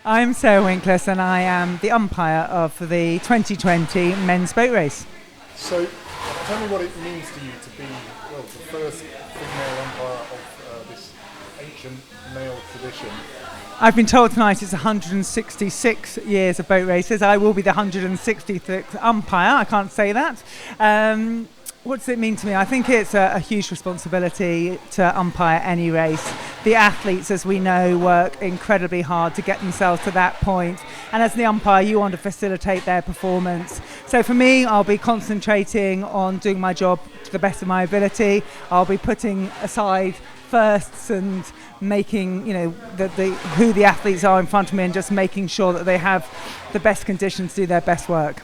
I'm Sarah Winckless and I am the umpire of the 2020 men's boat race. So, tell me what it means to you to be, well, the first female umpire of this ancient male tradition. I've been told tonight it's 166 years of boat races. I will be the 166th umpire. I can't say that. What does it mean to me? I think it's a huge responsibility to umpire any race. The athletes, as we know, work incredibly hard to get themselves to that point. And as the umpire, you want to facilitate their performance. So for me, I'll be concentrating on doing my job to the best of my ability. I'll be putting aside firsts and making, who the athletes are in front of me and just making sure that they have the best conditions to do their best work.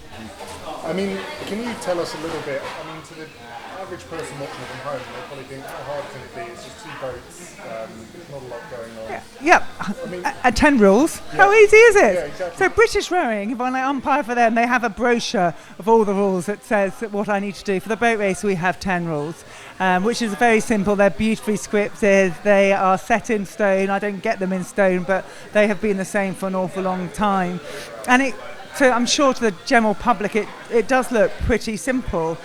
I mean, can you tell us a little bit, to the average person watching from home, they'll probably think, how hard can it be? It's just two boats, there's not a lot going on. Yeah. 10 rules. Yeah. How easy is it? Yeah, exactly. So British Rowing, if I umpire for them, they have a brochure of all the rules that says what I need to do. For the boat race, we have 10 rules, which is very simple. They're beautifully scripted. They are set in stone. I don't get them in stone, but they have been the same for an awful long time. And so I'm sure to the general public it does look pretty simple.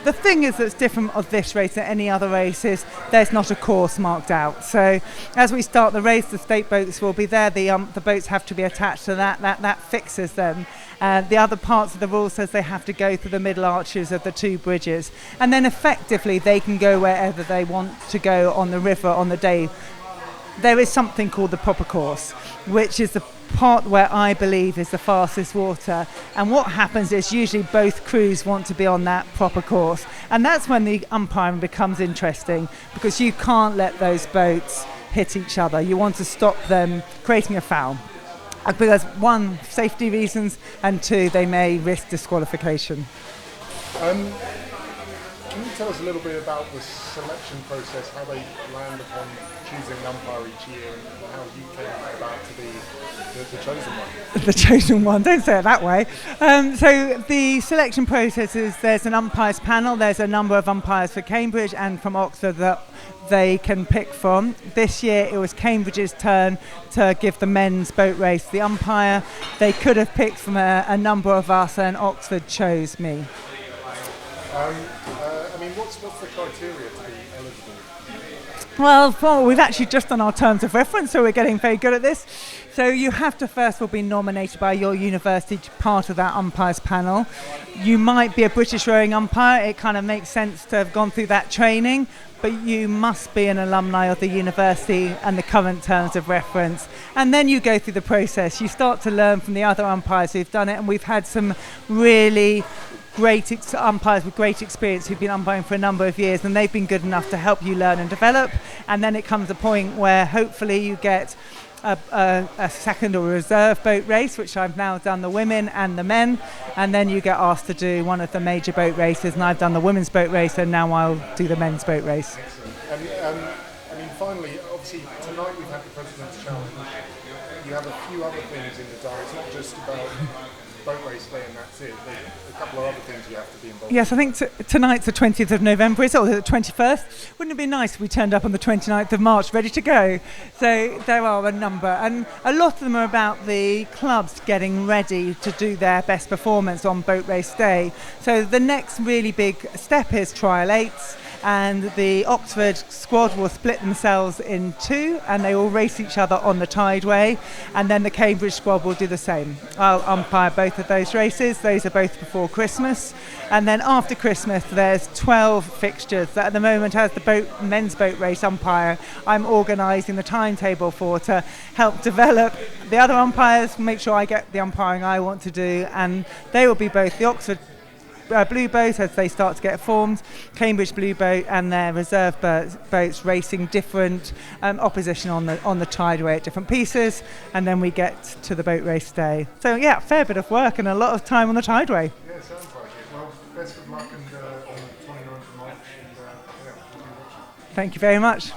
The thing is that's different of this race than any other race is there's not a course marked out. So as we start the race, the state boats will be there. The boats have to be attached to that fixes them. The other parts of the rule says they have to go through the middle arches of the two bridges. And then effectively they can go wherever they want to go on the river on the day. There is something called the proper course, which is the part where I believe is the fastest water, and what happens is usually both crews want to be on that proper course, and that's when the umpiring becomes interesting, because you can't let those boats hit each other. You want to stop them creating a foul, because one, safety reasons, and two, they may risk disqualification. Can you tell us a little bit about the selection process, how they land upon choosing an umpire each year, and how you came about to be the chosen one? The chosen one, don't say it that way. So the selection process is there's an umpires panel, there's a number of umpires for Cambridge and from Oxford that they can pick from. This year it was Cambridge's turn to give the men's boat race the umpire. They could have picked from a number of us, and Oxford chose me. What's the criteria to be eligible? Well, we've actually just done our terms of reference, so we're getting very good at this. So you have to first of all be nominated by your university part of that umpires panel. You might be a British Rowing umpire. It kind of makes sense to have gone through that training, but you must be an alumni of the university and the current terms of reference. And then you go through the process. You start to learn from the other umpires who've done it, and we've had some really great umpires with great experience who've been umpiring for a number of years, and they've been good enough to help you learn and develop. And then it comes a point where hopefully you get a second or reserve boat race, which I've now done the women and the men, and then you get asked to do one of the major boat races, and I've done the women's boat race, and now I'll do the men's boat race. Excellent. And finally, obviously tonight we've had the President's Challenge. You have a few other things in the diary. It's not just about boat race day and that's it. There's a couple of other things you have to be involved in. Yes, I think tonight's the 20th of November, is it? Or is it the 21st? Wouldn't it be nice if we turned up on the 29th of March ready to go? So there are a number, and a lot of them are about the clubs getting ready to do their best performance on boat race day. So the next really big step is Trial 8s, and the Oxford squad will split themselves in two, and they will race each other on the tideway, and then the Cambridge squad will do the same. I'll umpire both of those races. Those are both before Christmas, and then after Christmas there's 12 fixtures that at the moment, as the men's boat race umpire, I'm organising the timetable for to help develop the other umpires, make sure I get the umpiring I want to do, and they will be both the Oxford Blue Boat as they start to get formed, Cambridge Blue Boat and their reserve boats racing different opposition on the tideway at different pieces, and then we get to the boat race day. So yeah, fair bit of work and a lot of time on the tideway. Yeah, it sounds like it. Well, best of luck and on the 29th of March. And, Thank you very much.